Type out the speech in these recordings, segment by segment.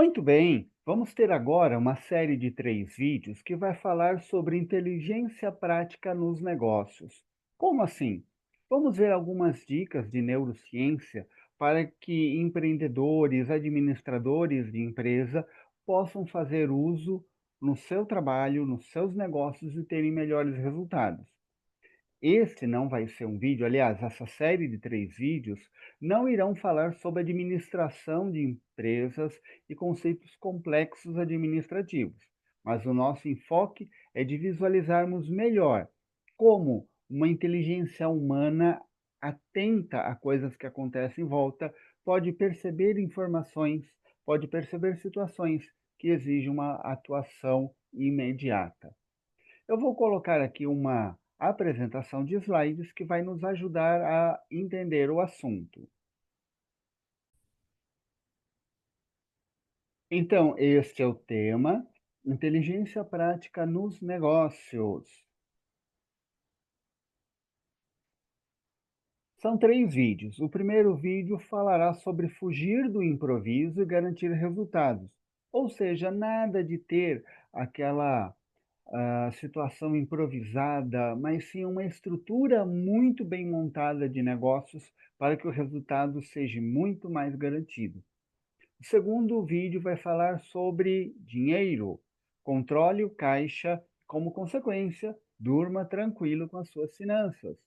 Muito bem, vamos ter agora uma série de 3 vídeos que vai falar sobre inteligência prática nos negócios. Como assim? Vamos ver algumas dicas de neurociência para que empreendedores, administradores de empresa possam fazer uso no seu trabalho, nos seus negócios e terem melhores resultados. Este não vai ser um vídeo, aliás, essa série de 3 vídeos não irão falar sobre administração de empresas e conceitos complexos administrativos, mas o nosso enfoque é de visualizarmos melhor como uma inteligência humana atenta a coisas que acontecem em volta pode perceber informações, pode perceber situações que exigem uma atuação imediata. Eu vou colocar aqui uma apresentação de slides que vai nos ajudar a entender o assunto. Então, este é o tema: inteligência prática nos negócios. São 3 vídeos. O primeiro vídeo falará sobre fugir do improviso e garantir resultados. Ou seja, nada de ter aquela situação improvisada, mas sim uma estrutura muito bem montada de negócios para que o resultado seja muito mais garantido. O segundo vídeo vai falar sobre dinheiro. Controle o caixa, como consequência, durma tranquilo com as suas finanças.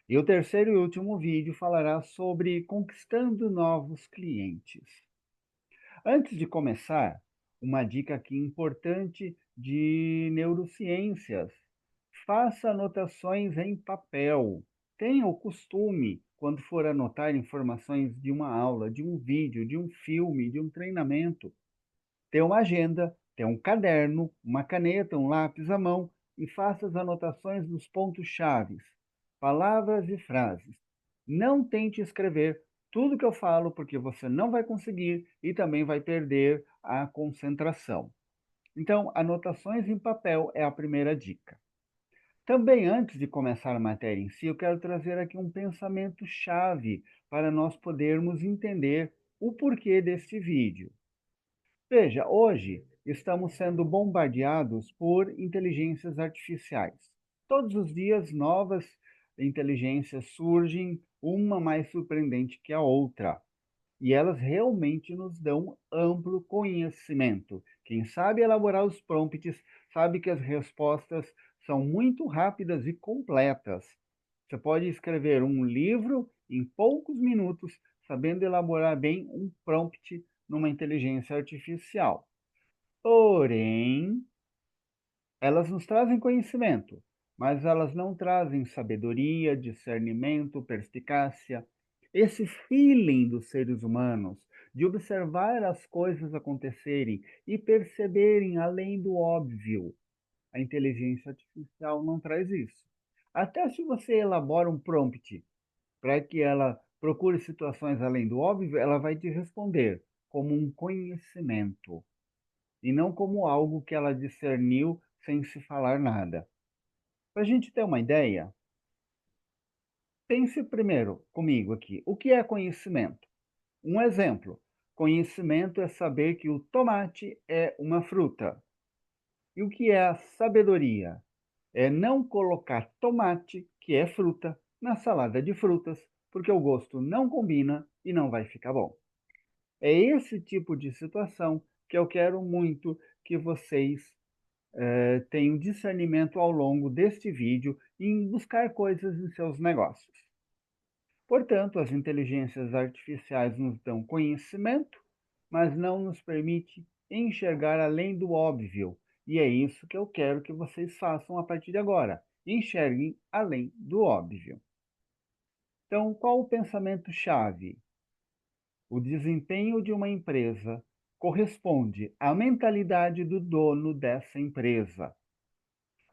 E o terceiro e último vídeo falará sobre conquistando novos clientes. Antes de começar, uma dica aqui importante de neurociências. Faça anotações em papel. Tenha o costume, quando for anotar informações de uma aula, de um vídeo, de um filme, de um treinamento, ter uma agenda, ter um caderno, uma caneta, um lápis à mão e faça as anotações dos pontos-chave, palavras e frases. Não tente escrever tudo que eu falo, porque você não vai conseguir e também vai perder a concentração. Então, anotações em papel é a primeira dica. Também, antes de começar a matéria em si, eu quero trazer aqui um pensamento-chave para nós podermos entender o porquê deste vídeo. Veja, hoje estamos sendo bombardeados por inteligências artificiais. Todos os dias, novas inteligências surgem, uma mais surpreendente que a outra. E elas realmente nos dão amplo conhecimento. Quem sabe elaborar os prompts sabe que as respostas são muito rápidas e completas. Você pode escrever um livro em poucos minutos, sabendo elaborar bem um prompt numa inteligência artificial. Porém, elas nos trazem conhecimento, mas elas não trazem sabedoria, discernimento, perspicácia, esse feeling dos seres humanos de observar as coisas acontecerem e perceberem além do óbvio. A inteligência artificial não traz isso. Até se você elabora um prompt para que ela procure situações além do óbvio, ela vai te responder como um conhecimento e não como algo que ela discerniu sem se falar nada. Para a gente ter uma ideia, pense primeiro comigo aqui: o que é conhecimento? Um exemplo: conhecimento é saber que o tomate é uma fruta. E o que é a sabedoria? É não colocar tomate, que é fruta, na salada de frutas, porque o gosto não combina e não vai ficar bom. É esse tipo de situação que eu quero muito que vocês tenham discernimento ao longo deste vídeo em buscar coisas em seus negócios. Portanto, as inteligências artificiais nos dão conhecimento, mas não nos permite enxergar além do óbvio. E é isso que eu quero que vocês façam a partir de agora. Enxerguem além do óbvio. Então, qual o pensamento-chave? O desempenho de uma empresa corresponde à mentalidade do dono dessa empresa.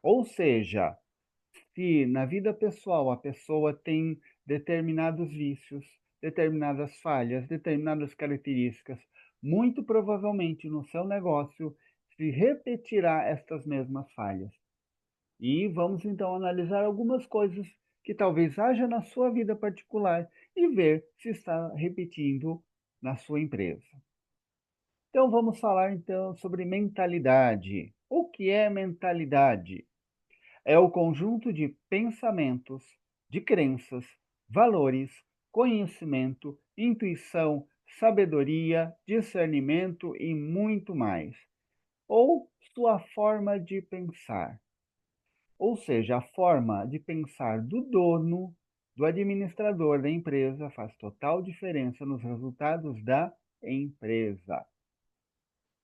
Ou seja, se na vida pessoal a pessoa tem determinados vícios, determinadas falhas, determinadas características, muito provavelmente no seu negócio se repetirá estas mesmas falhas. E vamos então analisar algumas coisas que talvez haja na sua vida particular e ver se está repetindo na sua empresa. Então vamos falar então sobre mentalidade. O que é mentalidade? É o conjunto de pensamentos, de crenças, valores, conhecimento, intuição, sabedoria, discernimento e muito mais. Ou sua forma de pensar. Ou seja, a forma de pensar do dono, do administrador da empresa faz total diferença nos resultados da empresa.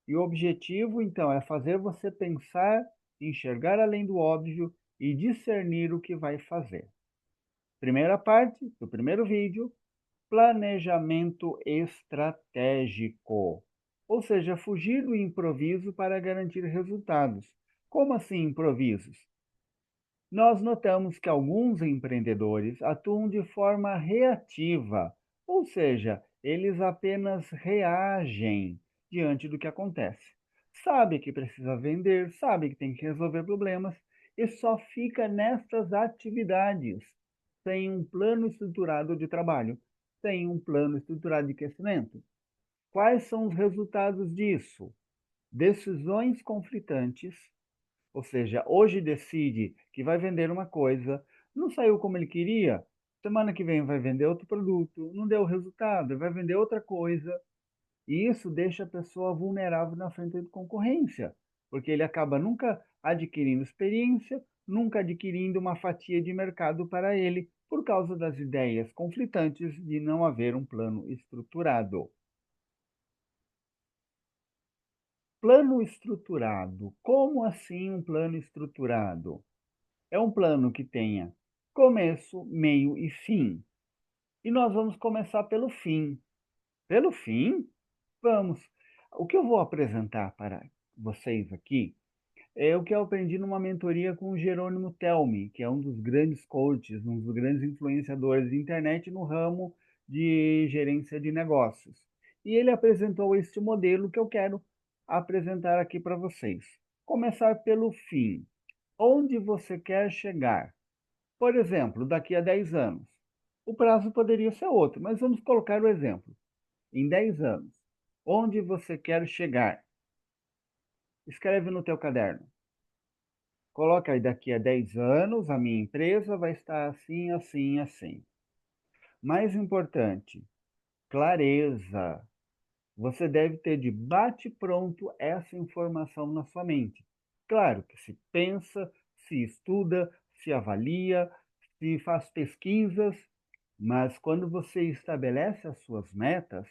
E o objetivo, então, é fazer você pensar, enxergar além do óbvio e discernir o que vai fazer. Primeira parte do primeiro vídeo, planejamento estratégico. Ou seja, fugir do improviso para garantir resultados. Como assim improvisos? Nós notamos que alguns empreendedores atuam de forma reativa, ou seja, eles apenas reagem diante do que acontece. Sabe que precisa vender, sabe que tem que resolver problemas e só fica nestas atividades, sem um plano estruturado de trabalho, sem um plano estruturado de crescimento. Quais são os resultados disso? Decisões conflitantes, ou seja, hoje decide que vai vender uma coisa, não saiu como ele queria, semana que vem vai vender outro produto, não deu resultado, vai vender outra coisa. E isso deixa a pessoa vulnerável na frente da concorrência, porque ele acaba nunca adquirindo experiência, nunca adquirindo uma fatia de mercado para ele, por causa das ideias conflitantes de não haver um plano estruturado. Plano estruturado. Como assim um plano estruturado? É um plano que tenha começo, meio e fim. E nós vamos começar pelo fim. Pelo fim, vamos. O que eu vou apresentar para vocês aqui é o que eu aprendi numa mentoria com o Jerônimo Telmi, que é um dos grandes coaches, um dos grandes influenciadores de internet no ramo de gerência de negócios. E ele apresentou este modelo que eu quero apresentar aqui para vocês. Começar pelo fim. Onde você quer chegar? Por exemplo, daqui a 10 anos. O prazo poderia ser outro, mas vamos colocar o exemplo. Em 10 anos, onde você quer chegar? Escreve no teu caderno. Coloca aí, daqui a 10 anos, a minha empresa vai estar assim, assim, assim. Mais importante, clareza. Você deve ter de bate-pronto essa informação na sua mente. Claro que se pensa, se estuda, se avalia, se faz pesquisas, mas quando você estabelece as suas metas,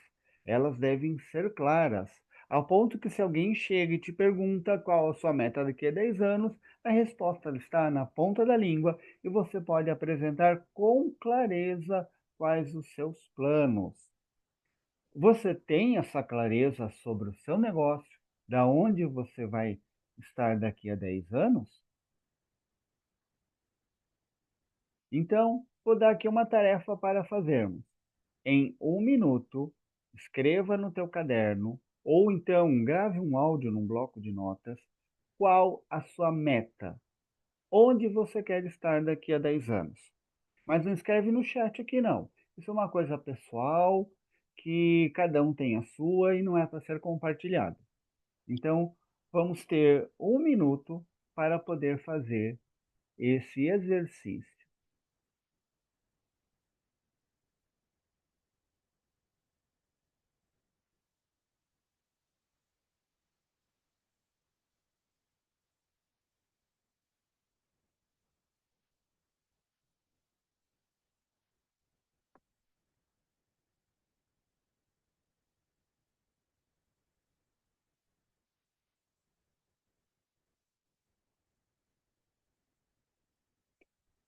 elas devem ser claras, ao ponto que se alguém chega e te pergunta qual a sua meta daqui a 10 anos, a resposta está na ponta da língua e você pode apresentar com clareza quais os seus planos. Você tem essa clareza sobre o seu negócio, da onde você vai estar daqui a 10 anos? Então, vou dar aqui uma tarefa para fazermos. Em 1 minuto, escreva no teu caderno, ou então grave um áudio num bloco de notas, qual a sua meta, onde você quer estar daqui a 10 anos. Mas não escreve no chat aqui, não. Isso é uma coisa pessoal, que cada um tem a sua e não é para ser compartilhado. Então, vamos ter 1 minuto para poder fazer esse exercício.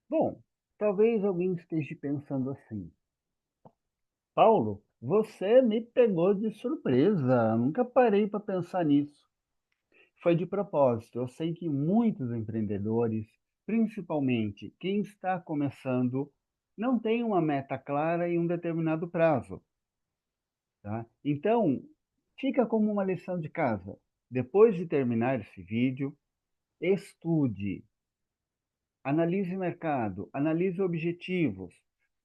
Bom, talvez alguém esteja pensando assim: Paulo, você me pegou de surpresa, nunca parei para pensar nisso. Foi de propósito. Eu sei que muitos empreendedores, principalmente quem está começando, não tem uma meta clara em um determinado prazo, tá? Então, fica como uma lição de casa. Depois de terminar esse vídeo, estude, analise mercado, analise objetivos,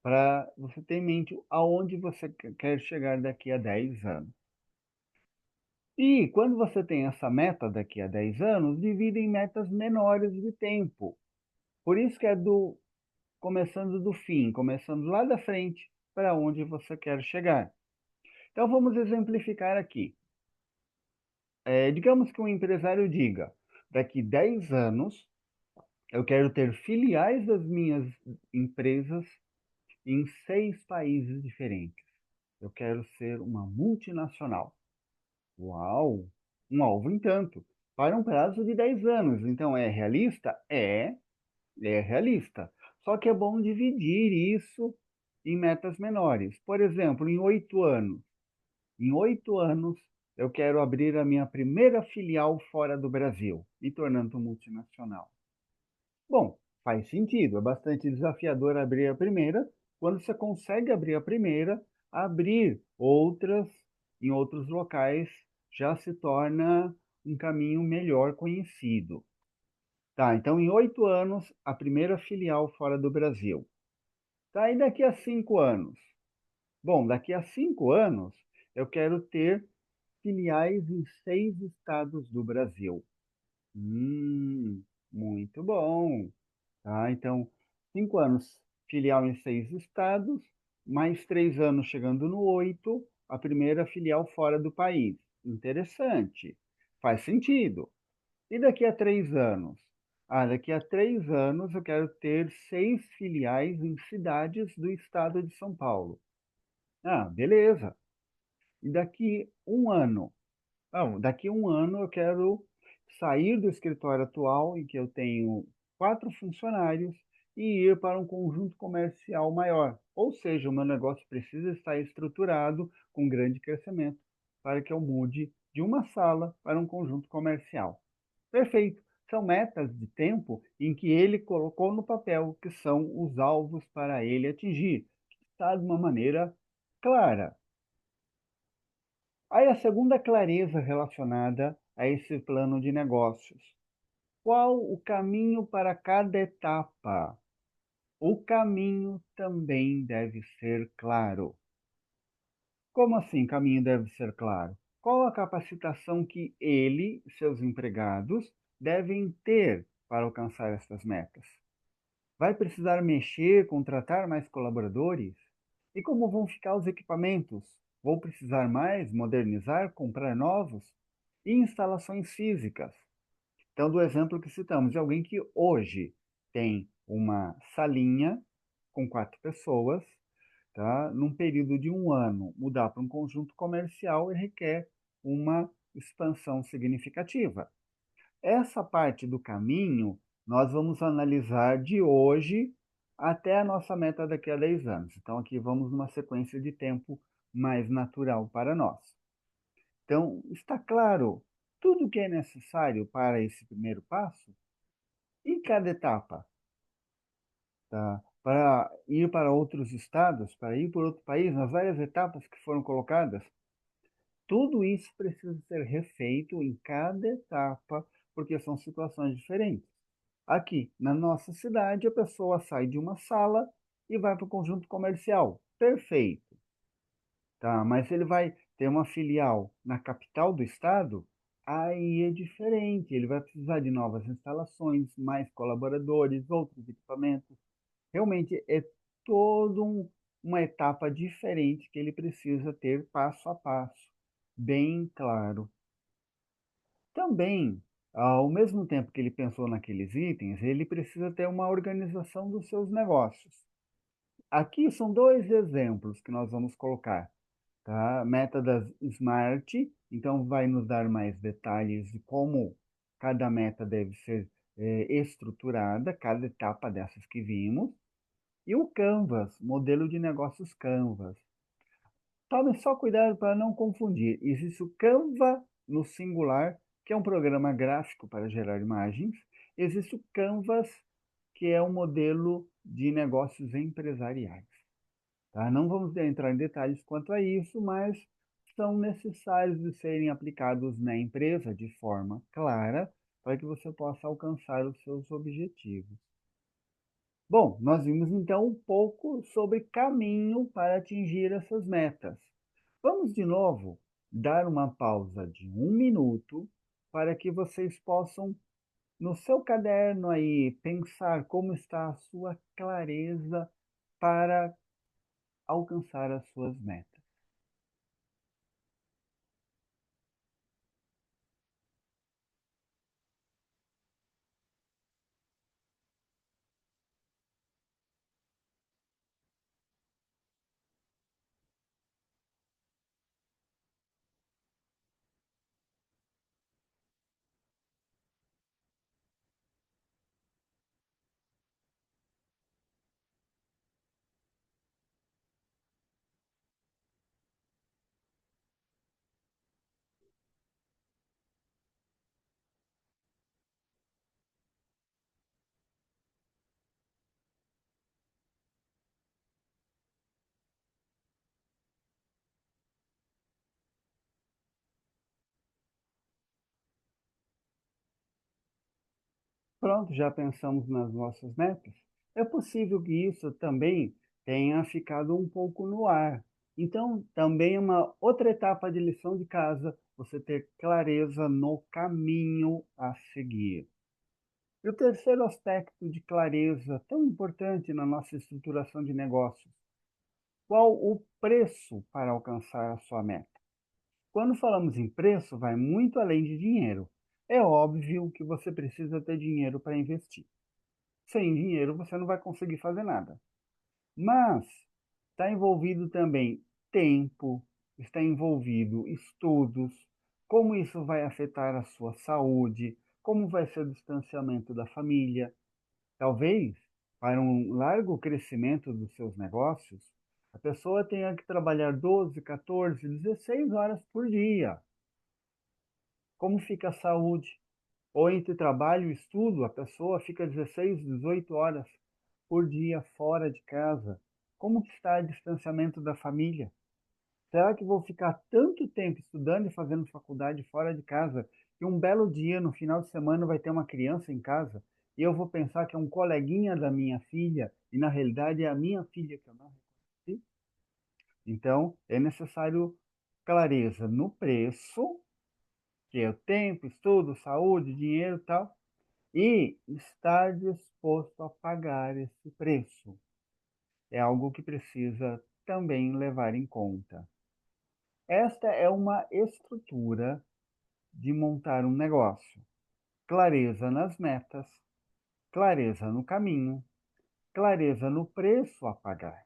para você ter em mente aonde você quer chegar daqui a 10 anos. E quando você tem essa meta daqui a 10 anos, divide em metas menores de tempo. Por isso que é começando do fim, começando lá da frente para onde você quer chegar. Então vamos exemplificar aqui. Digamos que um empresário diga, daqui 10 anos eu quero ter filiais das minhas empresas em 6 países diferentes. Eu quero ser uma multinacional. Uau! Um alvo em tanto. Para um prazo de 10 anos. Então, é realista? É realista. Só que é bom dividir isso em metas menores. Por exemplo, em 8 anos. Em 8 anos, eu quero abrir a minha primeira filial fora do Brasil, me tornando multinacional. Bom, faz sentido, é bastante desafiador abrir a primeira. Quando você consegue abrir a primeira, abrir outras em outros locais já se torna um caminho melhor conhecido. Tá, então em 8 anos, a primeira filial fora do Brasil. Tá, e daqui a 5 anos? Bom, daqui a 5 anos, eu quero ter filiais em 6 estados do Brasil. Muito bom. Tá? Então, 5 anos, filial em 6 estados, mais 3 anos chegando no oito, a primeira filial fora do país. Interessante. Faz sentido. E daqui a 3 anos? Daqui a 3 anos eu quero ter 6 filiais em cidades do estado de São Paulo. Beleza. E daqui um ano? Não, daqui a um ano eu quero sair do escritório atual, em que eu tenho 4 funcionários, e ir para um conjunto comercial maior. Ou seja, o meu negócio precisa estar estruturado com grande crescimento para que eu mude de uma sala para um conjunto comercial. Perfeito. São metas de tempo em que ele colocou no papel, que são os alvos para ele atingir, que está de uma maneira clara. Aí a segunda clareza relacionada a esse plano de negócios. Qual o caminho para cada etapa? O caminho também deve ser claro. Como assim, caminho deve ser claro? Qual a capacitação que ele e seus empregados devem ter para alcançar estas metas? Vai precisar mexer, contratar mais colaboradores? E como vão ficar os equipamentos? Vou precisar mais, modernizar, comprar novos? E instalações físicas? Então, do exemplo que citamos, de alguém que hoje tem uma salinha com 4 pessoas, tá? Num período de um ano, mudar para um conjunto comercial e requer uma expansão significativa. Essa parte do caminho nós vamos analisar de hoje até a nossa meta daqui a 10 anos. Então, aqui vamos numa sequência de tempo mais natural para nós. Então, está claro tudo o que é necessário para esse primeiro passo em cada etapa, tá? Para ir para outros estados, para ir para outro país, nas várias etapas que foram colocadas, tudo isso precisa ser refeito em cada etapa, porque são situações diferentes. Aqui, na nossa cidade, a pessoa sai de uma sala e vai para o conjunto comercial. Perfeito. Tá, mas ele vai ter uma filial na capital do estado, aí é diferente. Ele vai precisar de novas instalações, mais colaboradores, outros equipamentos. Realmente é toda uma etapa diferente que ele precisa ter passo a passo, bem claro. Também, ao mesmo tempo que ele pensou naqueles itens, ele precisa ter uma organização dos seus negócios. Aqui são 2 exemplos que nós vamos colocar, tá? Meta das SMART, então vai nos dar mais detalhes de como cada meta deve ser estruturada, cada etapa dessas que vimos. E o Canvas, modelo de negócios Canvas. Tome só cuidado para não confundir. Existe o Canva no singular, que é um programa gráfico para gerar imagens. Existe o Canvas, que é um modelo de negócios empresariais. Tá? Não vamos entrar em detalhes quanto a isso, mas são necessários de serem aplicados na empresa de forma clara para que você possa alcançar os seus objetivos. Bom, nós vimos então um pouco sobre caminho para atingir essas metas. Vamos de novo dar uma pausa de 1 minuto para que vocês possam, no seu caderno aí, pensar como está a sua clareza para alcançar as suas metas. Pronto, já pensamos nas nossas metas? É possível que isso também tenha ficado um pouco no ar. Então, também é uma outra etapa de lição de casa, você ter clareza no caminho a seguir. E o terceiro aspecto de clareza, tão importante na nossa estruturação de negócios, qual o preço para alcançar a sua meta? Quando falamos em preço, vai muito além de dinheiro. É óbvio que você precisa ter dinheiro para investir. Sem dinheiro você não vai conseguir fazer nada. Mas está envolvido também tempo, está envolvido estudos, como isso vai afetar a sua saúde, como vai ser o distanciamento da família. Talvez, para um largo crescimento dos seus negócios, a pessoa tenha que trabalhar 12, 14, 16 horas por dia. Como fica a saúde? Ou entre trabalho e estudo, a pessoa fica 16, 18 horas por dia fora de casa. Como que está o distanciamento da família? Será que vou ficar tanto tempo estudando e fazendo faculdade fora de casa que um belo dia, no final de semana, vai ter uma criança em casa e eu vou pensar que é um coleguinha da minha filha e na realidade é a minha filha que eu não reconheci? Então, é necessário clareza no preço, que é o tempo, estudo, saúde, dinheiro e tal, e estar disposto a pagar esse preço. É algo que precisa também levar em conta. Esta é uma estrutura de montar um negócio. Clareza nas metas, clareza no caminho, clareza no preço a pagar.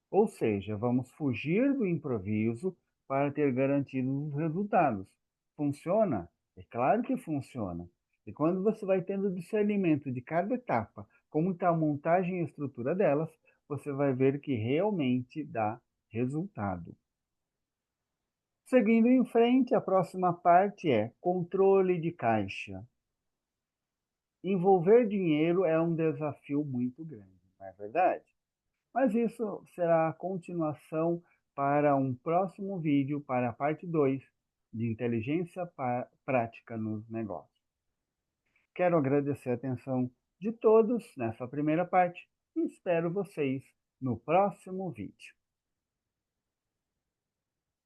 Ou seja, vamos fugir do improviso para ter garantidos os resultados. Funciona? É claro que funciona. E quando você vai tendo discernimento de cada etapa, como está a montagem e a estrutura delas, você vai ver que realmente dá resultado. Seguindo em frente, a próxima parte é controle de caixa. Envolver dinheiro é um desafio muito grande, não é verdade? Mas isso será a continuação para um próximo vídeo, para a parte 2 de inteligência prática nos negócios. Quero agradecer a atenção de todos nessa primeira parte e espero vocês no próximo vídeo.